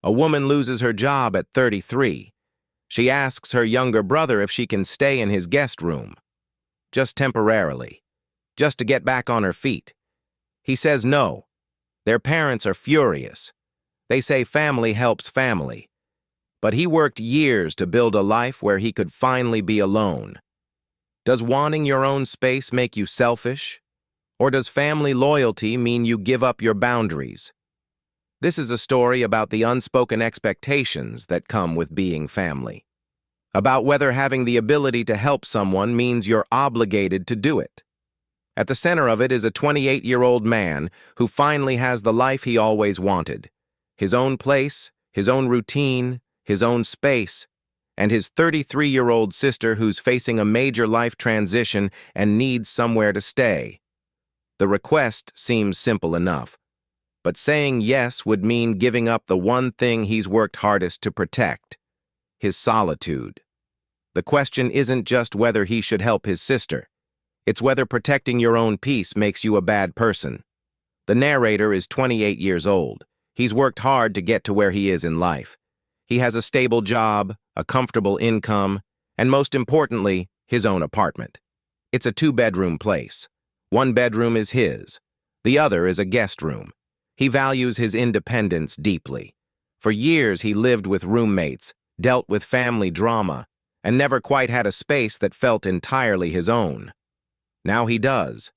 A woman loses her job at 33. She asks her younger brother if she can stay in his guest room. Just temporarily. Just to get back on her feet. He says no. Their parents are furious. They say family helps family. But he worked years to build a life where he could finally be alone. Does wanting your own space make you selfish? Or does family loyalty mean you give up your boundaries? This is a story about the unspoken expectations that come with being family. About whether having the ability to help someone means you're obligated to do it. At the center of it is a 28-year-old man who finally has the life he always wanted. His own place, his own routine, his own space, and his 33-year-old sister who's facing a major life transition and needs somewhere to stay. The request seems simple enough, but saying yes would mean giving up the one thing he's worked hardest to protect, his solitude. The question isn't just whether he should help his sister. It's whether protecting your own peace makes you a bad person. The narrator is 28 years old. He's worked hard to get to where he is in life. He has a stable job, a comfortable income, and most importantly, his own apartment. It's a 2-bedroom place. One bedroom is his. The other is a guest room. He values his independence deeply. For years, he lived with roommates, dealt with family drama, and never quite had a space that felt entirely his own. Now he does,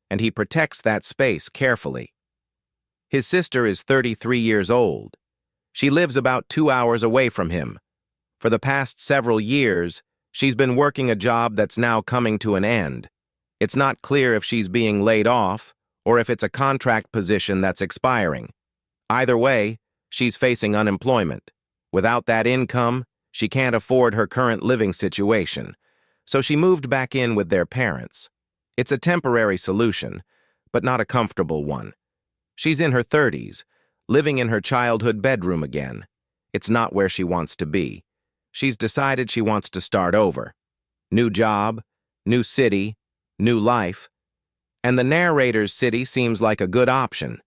and he protects that space carefully. His sister is 33 years old. She lives about 2 hours away from him. For the past several years, she's been working a job that's now coming to an end. It's not clear if she's being laid off or if it's a contract position that's expiring. Either way, she's facing unemployment. Without that income, she can't afford her current living situation, so she moved back in with their parents. It's a temporary solution, but not a comfortable one. She's in her 30s, living in her childhood bedroom again. It's not where she wants to be. She's decided she wants to start over. New job, new city, new life. And the narrator's city seems like a good option.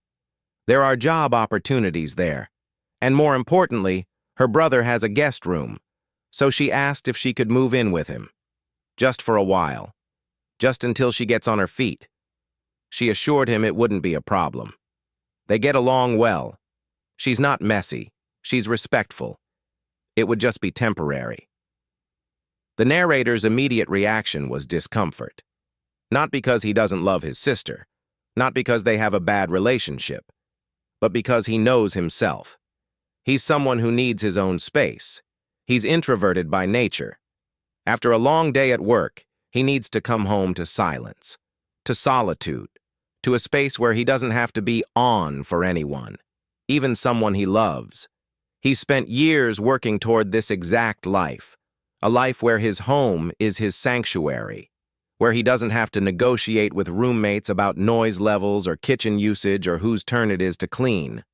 There are job opportunities there. And more importantly, her brother has a guest room, so she asked if she could move in with him. Just for a while. Just until she gets on her feet. She assured him it wouldn't be a problem. They get along well. She's not messy. She's respectful. It would just be temporary. The narrator's immediate reaction was discomfort. Not because he doesn't love his sister, not because they have a bad relationship, but because he knows himself. He's someone who needs his own space. He's introverted by nature. After a long day at work, he needs to come home to silence, to solitude, to a space where he doesn't have to be on for anyone, even someone he loves. He's spent years working toward this exact life, a life where his home is his sanctuary, where he doesn't have to negotiate with roommates about noise levels or kitchen usage or whose turn it is to clean,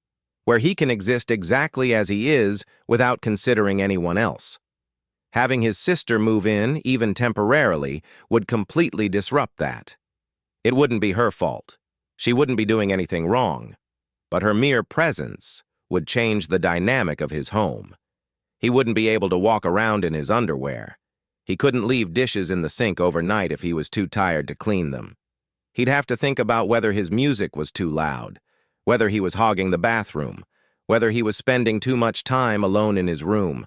where he can exist exactly as he is without considering anyone else. Having his sister move in, even temporarily, would completely disrupt that. It wouldn't be her fault. She wouldn't be doing anything wrong. But her mere presence would change the dynamic of his home. He wouldn't be able to walk around in his underwear. He couldn't leave dishes in the sink overnight if he was too tired to clean them. He'd have to think about whether his music was too loud, whether he was hogging the bathroom, whether he was spending too much time alone in his room.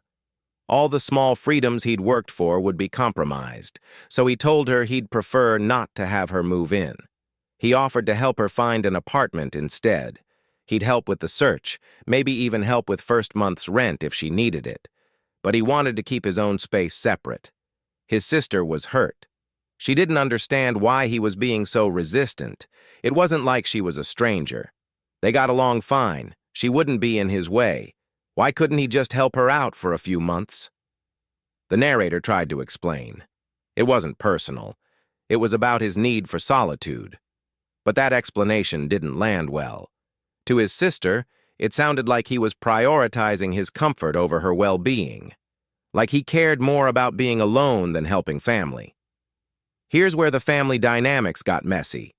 All the small freedoms he'd worked for would be compromised, so he told her he'd prefer not to have her move in. He offered to help her find an apartment instead. He'd help with the search, maybe even help with first month's rent if she needed it. But he wanted to keep his own space separate. His sister was hurt. She didn't understand why he was being so resistant. It wasn't like she was a stranger. They got along fine. She wouldn't be in his way. Why couldn't he just help her out for a few months? The narrator tried to explain. It wasn't personal. It was about his need for solitude. But that explanation didn't land well. To his sister, it sounded like he was prioritizing his comfort over her well-being. Like he cared more about being alone than helping family. Here's where the family dynamics got messy.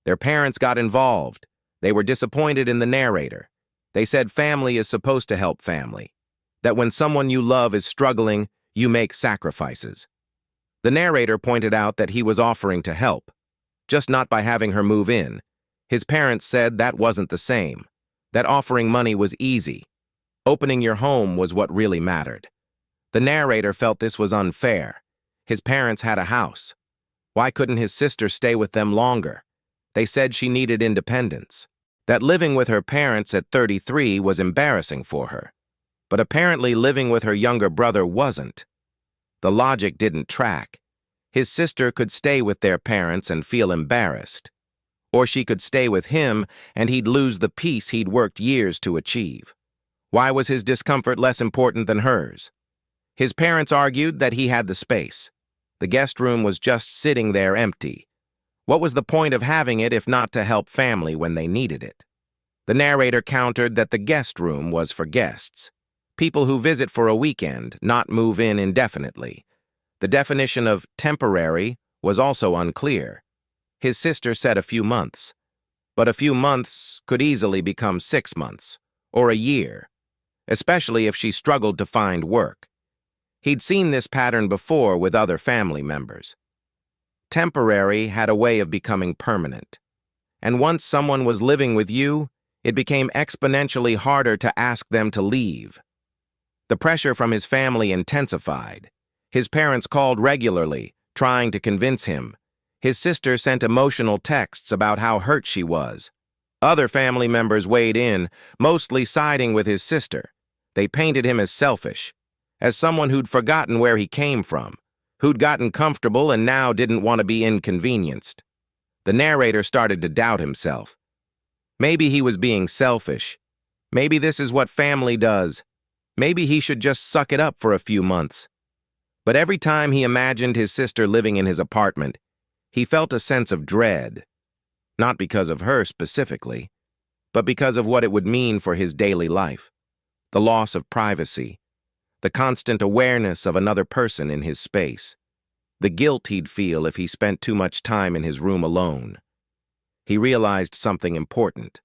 Their parents got involved. They were disappointed in the narrator. They said family is supposed to help family, that when someone you love is struggling, you make sacrifices. The narrator pointed out that he was offering to help, just not by having her move in. His parents said that wasn't the same, that offering money was easy. Opening your home was what really mattered. The narrator felt this was unfair. His parents had a house. Why couldn't his sister stay with them longer? They said she needed independence, that living with her parents at 33 was embarrassing for her. But apparently living with her younger brother wasn't. The logic didn't track. His sister could stay with their parents and feel embarrassed. Or she could stay with him and he'd lose the peace he'd worked years to achieve. Why was his discomfort less important than hers? His parents argued that he had the space. The guest room was just sitting there empty. What was the point of having it if not to help family when they needed it? The narrator countered that the guest room was for guests, people who visit for a weekend, not move in indefinitely. The definition of temporary was also unclear. His sister said a few months, but a few months could easily become 6 months or a year, especially if she struggled to find work. He'd seen this pattern before with other family members. Temporary had a way of becoming permanent, and once someone was living with you, it became exponentially harder to ask them to leave. The pressure from his family intensified. His parents called regularly, trying to convince him. His sister sent emotional texts about how hurt she was. Other family members weighed in, mostly siding with his sister. They painted him as selfish, as someone who'd forgotten where he came from, who'd gotten comfortable and now didn't want to be inconvenienced. The narrator started to doubt himself. Maybe he was being selfish. Maybe this is what family does. Maybe he should just suck it up for a few months. But every time he imagined his sister living in his apartment, he felt a sense of dread, not because of her specifically, but because of what it would mean for his daily life. The loss of privacy, the constant awareness of another person in his space, the guilt he'd feel if he spent too much time in his room alone. He realized something important.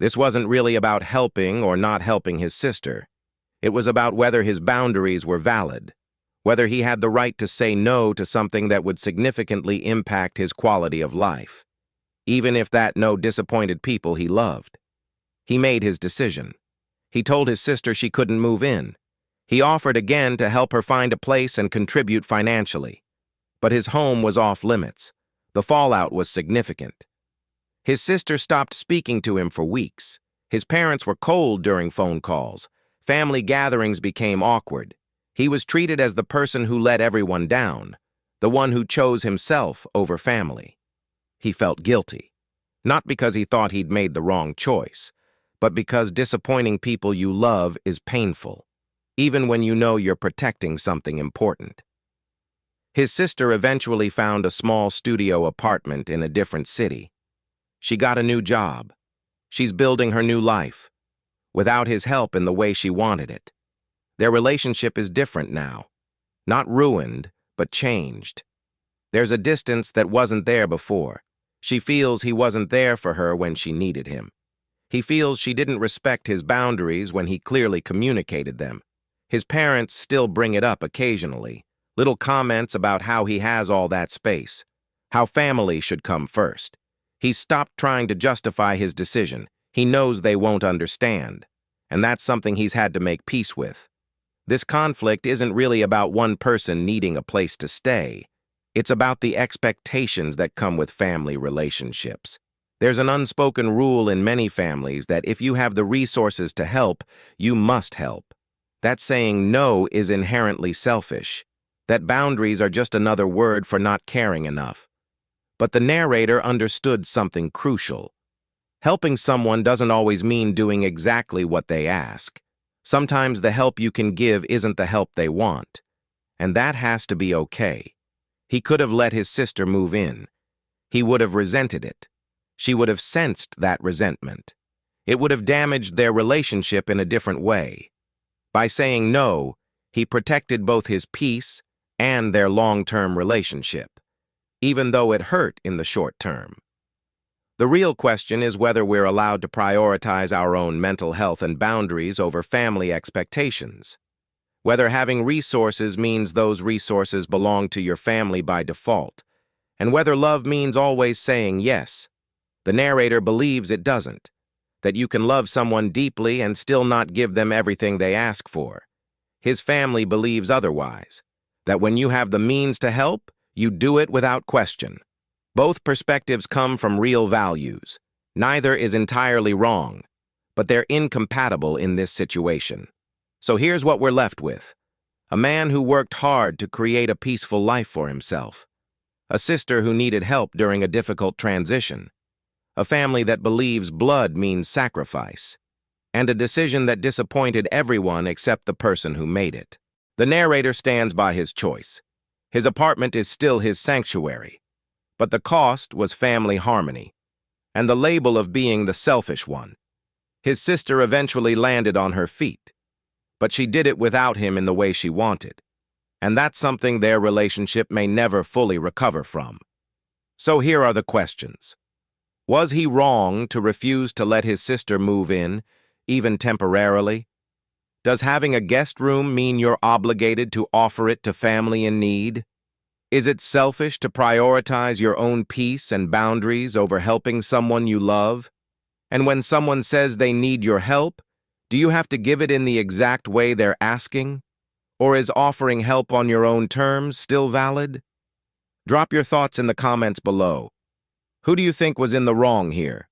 This wasn't really about helping or not helping his sister. It was about whether his boundaries were valid, whether he had the right to say no to something that would significantly impact his quality of life, even if that no disappointed people he loved. He made his decision. He told his sister she couldn't move in. He offered again to help her find a place and contribute financially. But his home was off limits. The fallout was significant. His sister stopped speaking to him for weeks. His parents were cold during phone calls. Family gatherings became awkward. He was treated as the person who let everyone down, the one who chose himself over family. He felt guilty, not because he thought he'd made the wrong choice, but because disappointing people you love is painful, even when you know you're protecting something important. His sister eventually found a small studio apartment in a different city. She got a new job. She's building her new life, without his help in the way she wanted it. Their relationship is different now. Not ruined, but changed. There's a distance that wasn't there before. She feels he wasn't there for her when she needed him. He feels she didn't respect his boundaries when he clearly communicated them. His parents still bring it up occasionally, little comments about how he has all that space, how family should come first. He's stopped trying to justify his decision. He knows they won't understand, and that's something he's had to make peace with. This conflict isn't really about one person needing a place to stay. It's about the expectations that come with family relationships. There's an unspoken rule in many families that if you have the resources to help, you must help. That saying no is inherently selfish. That boundaries are just another word for not caring enough. But the narrator understood something crucial. Helping someone doesn't always mean doing exactly what they ask. Sometimes the help you can give isn't the help they want, and that has to be okay. He could have let his sister move in. He would have resented it. She would have sensed that resentment. It would have damaged their relationship in a different way. By saying no, he protected both his peace and their long-term relationship, even though it hurt in the short term. The real question is whether we're allowed to prioritize our own mental health and boundaries over family expectations. Whether having resources means those resources belong to your family by default, and whether love means always saying yes. The narrator believes it doesn't, that you can love someone deeply and still not give them everything they ask for. His family believes otherwise, that when you have the means to help, you do it without question. Both perspectives come from real values. Neither is entirely wrong, but they're incompatible in this situation. So here's what we're left with. A man who worked hard to create a peaceful life for himself. A sister who needed help during a difficult transition. A family that believes blood means sacrifice. And a decision that disappointed everyone except the person who made it. The narrator stands by his choice. His apartment is still his sanctuary. But the cost was family harmony, and the label of being the selfish one. His sister eventually landed on her feet, but she did it without him in the way she wanted, and that's something their relationship may never fully recover from. So here are the questions. Was he wrong to refuse to let his sister move in, even temporarily? Does having a guest room mean you're obligated to offer it to family in need? Is it selfish to prioritize your own peace and boundaries over helping someone you love? And when someone says they need your help, do you have to give it in the exact way they're asking? Or is offering help on your own terms still valid? Drop your thoughts in the comments below. Who do you think was in the wrong here?